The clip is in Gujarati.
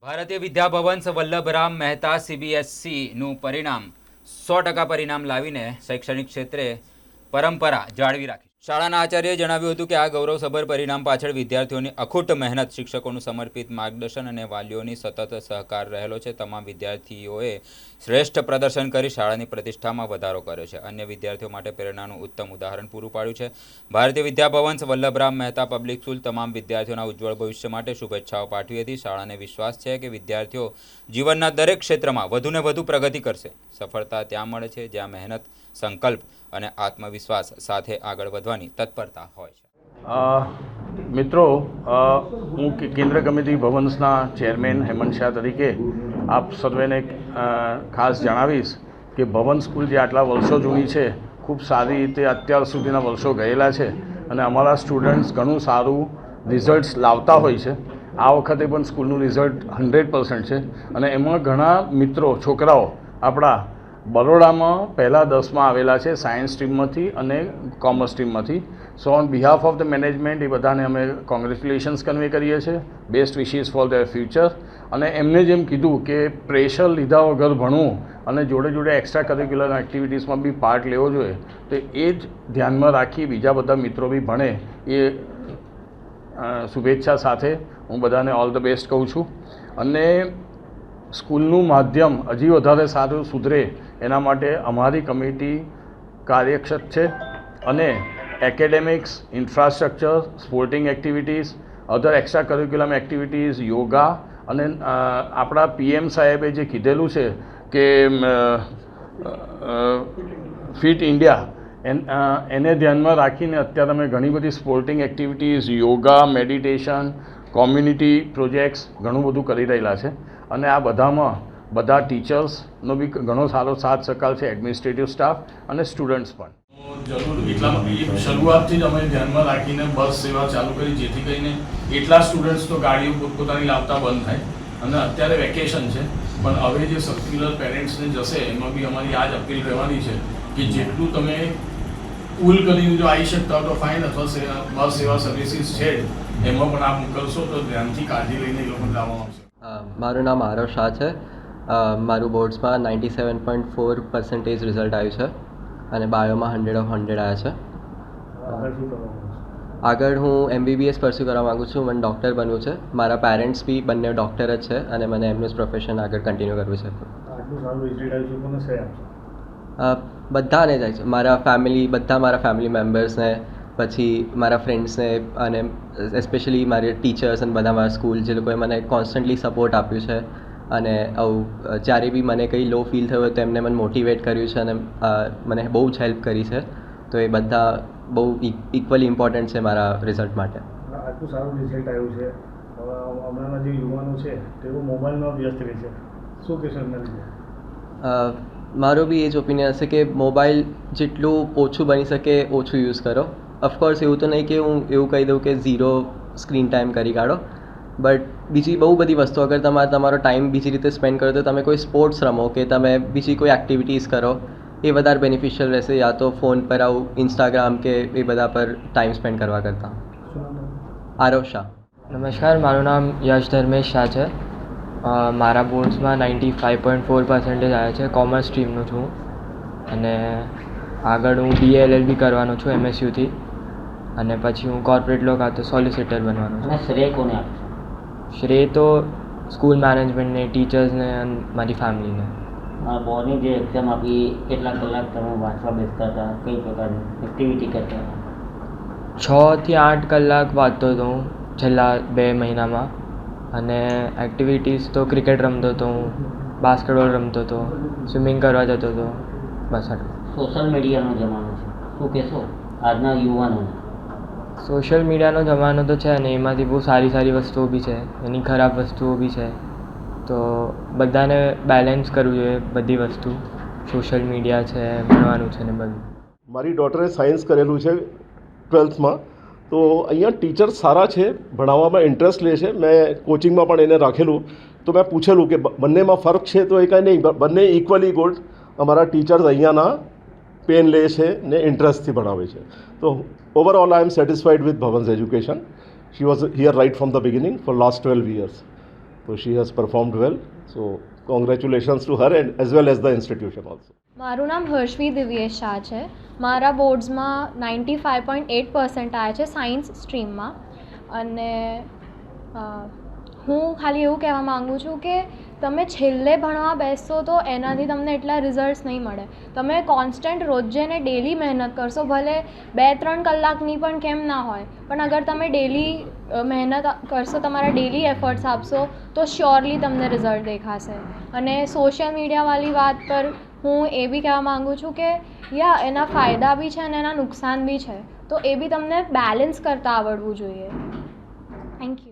ભારતીય વિદ્યાભવન વલ્લભરામ મહેતા સીબીએસઈનું પરિણામ 100% પરિણામ લાવીને શૈક્ષણિક ક્ષેત્રે પરંપરા જાળવી રાખી. શાળાના આચાર્યએ જણાવ્યું હતું કે આ ગૌરવસભર પરિણામ પાછળ વિદ્યાર્થીઓની અખૂટ મહેનત, શિક્ષકોનું સમર્પિત માર્ગદર્શન અને વાલીઓની સતત સહકાર રહેલો છે. તમામ વિદ્યાર્થીઓએ શ્રેષ્ઠ પ્રદર્શન કરી શાળાની પ્રતિષ્ઠામાં વધારો કર્યો છે. અન્ય વિદ્યાર્થીઓ માટે પ્રેરણાનું ઉત્તમ ઉદાહરણ પૂરું પાડ્યું છે. ભારતીય વિદ્યાભવન વલ્લભરામ મહેતા પબ્લિક સ્કૂલ તમામ વિદ્યાર્થીઓના ઉજ્જવળ ભવિષ્ય માટે શુભેચ્છાઓ પાઠવી હતી. શાળાને વિશ્વાસ છે કે વિદ્યાર્થીઓ જીવનના દરેક ક્ષેત્રમાં વધુને વધુ પ્રગતિ કરશે. સફળતા ત્યાં મળે છે જ્યાં મહેનત, સંકલ્પ અને આત્મવિશ્વાસ સાથે આગળ વધવાની તત્પરતા હોય છે. મિત્રો, હું કેન્દ્ર કમિટી ભવન્સના ચેરમેન હેમંત શાહ તરીકે આપ સર્વેને ખાસ જણાવીશ કે ભવન સ્કૂલ જે આટલા વર્ષો જૂની છે, ખૂબ સારી રીતે અત્યાર સુધીના વર્ષો ગયેલા છે અને અમારા સ્ટુડન્ટ્સ ઘણું સારું રિઝલ્ટ્સ લાવતા હોય છે. આ વખતે પણ સ્કૂલનું રિઝલ્ટ 100% છે અને એમાં ઘણા મિત્રો, છોકરાઓ આપણા બરોડામાં પહેલાં 10માં આવેલા છે, સાયન્સ સ્ટ્રીમમાંથી અને કોમર્સ સ્ટ્રીમમાંથી. So on behalf of the management એ બધાને અમે કોંગ્રેચ્યુલેશન્સ કન્વે કરીએ છીએ. Best wishes for their future. અને એમને જેમ કીધું કે પ્રેશર લીધા વગર ભણવું અને જોડે જોડે એક્સ્ટ્રા કરિક્યુલર એક્ટિવિટીઝમાં બી પાર્ટ લેવો જોઈએ, તો એ જ ધ્યાનમાં રાખી બીજા બધા મિત્રો બી ભણે એ શુભેચ્છા સાથે હું બધાને ઓલ ધ બેસ્ટ કહું છું. અને સ્કૂલનું માધ્યમ હજી વધારે સારું સુધરે એના માટે અમારી કમિટી કાર્યક્ષત છે અને એકેડેમિક્સ, ઇન્ફ્રાસ્ટ્રક્ચર, સ્પોર્ટિંગ એક્ટિવિટીઝ, અધર એક્સ્ટ્રા કરિક્યુલમ એક્ટિવિટીઝ, યોગા અને આપણા PM સાહેબે જે કીધેલું છે કે ફિટ ઇન્ડિયા, એને ધ્યાનમાં રાખીને અત્યારે અમે ઘણી બધી sporting activities, yoga, meditation, community projects ઘણું બધું કરી રહેલા છે. અને આ બધામાં બધા ટીચર્સનો બી ઘણો સારો સાથ સહકાર છે, એડમિનિસ્ટ્રેટિવ સ્ટાફ અને સ્ટુડન્ટ્સ પણ. જરૂર એટલામાં શરૂઆતથી જ અમે ધ્યાનમાં રાખીને બસ સેવા ચાલુ કરી, જેથી કરીને એટલા સ્ટુડન્ટ્સ તો ગાડીઓ પોતપોતાની લાવતા બંધ થાય. અને અત્યારે વેકેશન છે, પણ હવે જે સર્ક્યુલર પેરેન્ટ્સને જશે એમાં બી અમારી આ જ અપીલ રહેવાની છે કે જેટલું તમે પુલ કરીને જો આવી શકતા હો તો ફાઇન, અથવા બસ સેવા સર્વિસીસ છે એમાં પણ આપ મોકલશો તો ધ્યાનથી કાળજી લઈને એ લોકોને લાવવામાં આવશે. મારું નામ આરવ શાહ છે. મારું બોર્ડ્સમાં 97.4% રિઝલ્ટ આવ્યું છે અને બાયોમાં 100 of 100 આવ્યા છે. આગળ હું MBBS પરસ્યુ કરવા માગું છું. મને ડૉક્ટર બનવું છે. મારા પેરેન્ટ્સ બી બંને ડૉક્ટર જ છે અને મને એમનું જ પ્રોફેશન આગળ કન્ટિન્યુ કરવું છે. બધાને જાય છે, મારા ફેમિલી મેમ્બર્સને, પછી મારા ફ્રેન્ડ્સને અને એસ્પેશિયલી મારી ટીચર્સ અને બધા મારા સ્કૂલ જે લોકોએ મને કોન્સ્ટન્ટલી સપોર્ટ આપ્યું છે. અને આવું જ્યારે બી મને કંઈ લો ફીલ થયું હોય તો એમને મને મોટિવેટ કર્યું છે અને મને બહુ જ હેલ્પ કરી છે. તો એ બધા બહુ ઇક્વલી ઇમ્પોર્ટન્ટ છે મારા રિઝલ્ટ માટે. આટલું સારું રિઝલ્ટ આવ્યું છે, હમણાંના જે યુવાનો છે તેઓ મોબાઈલમાં વ્યસ્ત રહે છે, શું કહેશો એમના લીધે? મારો બી એ જ ઓપિનિયન હશે કે મોબાઈલ જેટલું ઓછું બની શકે ઓછું યુઝ કરો. ઓફકોર્સ એવું તો નહીં કે હું એવું કહી દઉં કે 0 સ્ક્રીન ટાઈમ કરી કાઢો, બટ બીજી બહુ બધી વસ્તુ અગર તમારો ટાઈમ બીજી રીતે સ્પેન્ડ કરો તો તમે કોઈ સ્પોર્ટ્સ રમો કે તમે બીજી કોઈ એક્ટિવિટીઝ કરો, એ વધારે બેનિફિશિયલ રહેશે યા તો ફોન પર આવું ઇન્સ્ટાગ્રામ કે એ બધા પર ટાઈમ સ્પેન્ડ કરવા કરતાં. આરવ શાહ. નમસ્કાર, મારું નામ યશ ધર્મેશ શાહ છે. મારા બોર્ડ્સમાં 95.4% આવ્યા છે. કોમર્સ સ્ટ્રીમનું છું અને આગળ હું BA LLB કરવાનો છું MSUથી અને પછી હું કોર્પોરેટ લો કાં તો સોલિસિટર બનવાનો છું. શ્રેય કોને આપશો? શ્રેય તો સ્કૂલ મેનેજમેન્ટને, ટીચર્સને અને મારી ફેમિલીને. બોર્ડની જે એક્ઝામ આપી કેટલા કલાક તમે વાંચવા બેસતા હતા, કઈ પ્રકારની એક્ટિવિટી કરતા હતા? 6 થી 8 કલાક વાંચતો હતો હું છેલ્લા 2 મહિનામાં. અને એક્ટિવિટીઝ તો ક્રિકેટ રમતો હતો હું, બાસ્કેટબોલ રમતો હતો, સ્વિમિંગ કરવા જતો હતો, બસ આટલું. સોશિયલ મીડિયાનો જમાનો છે, શું કહેશો આજના યુવાનોને? સોશિયલ મીડિયાનો જમાનો તો છે અને એમાંથી બહુ સારી વસ્તુઓ બી છે, એની ખરાબ વસ્તુઓ બી છે. તો બધાને બેલેન્સ કરવું જોઈએ બધી વસ્તુ. સોશિયલ મીડિયા છે, ભણવાનું છે ને બધું. મારી ડોટરે સાયન્સ કરેલું છે 12થમાં, તો અહીંયા ટીચર્સ સારા છે, ભણાવવામાં ઇન્ટરેસ્ટ લે છે. મેં કોચિંગમાં પણ એને રાખેલું, તો મેં પૂછેલું કે બંનેમાં ફરક છે, તો એ કાંઈ નહીં, બંને ઇક્વલી ગુડ. અમારા ટીચર્સ અહીંયાના પેન લે છે ને ઇન્ટરેસ્ટથી ભણાવે છે. તો overall I am satisfied with Bhavan's education. She was here right from the beginning for last 12 years. તો she has performed well. So congratulations to her and as well as the institution also. મારું નામ હર્ષવી દિવ્યેશ શાહ છે. મારા બોર્ડ્સમાં 95.8% આવ્યા છે સાયન્સ સ્ટ્રીમમાં. અને હું ખાલી એવું કહેવા માગું છું કે તમે છેલ્લે ભણવા બેસશો તો એનાથી તમને એટલા રિઝલ્ટ્સ નહીં મળે. તમે કોન્સ્ટન્ટ રોજે ને ડેલી મહેનત કરશો, ભલે 2-3 કલાકની પણ કેમ ના હોય, પણ અગર તમે ડેલી મહેનત કરશો, તમારા ડેલી એફર્ટ્સ આપશો તો શ્યોરલી તમને રિઝલ્ટ દેખાશે. અને સોશિયલ મીડિયાવાળી વાત પર હું એ બી કહેવા માગું છું કે એના ફાયદા બી છે અને એના નુકસાન બી છે, તો એ બી તમને બેલેન્સ કરતાં આવડવું જોઈએ. Thank you.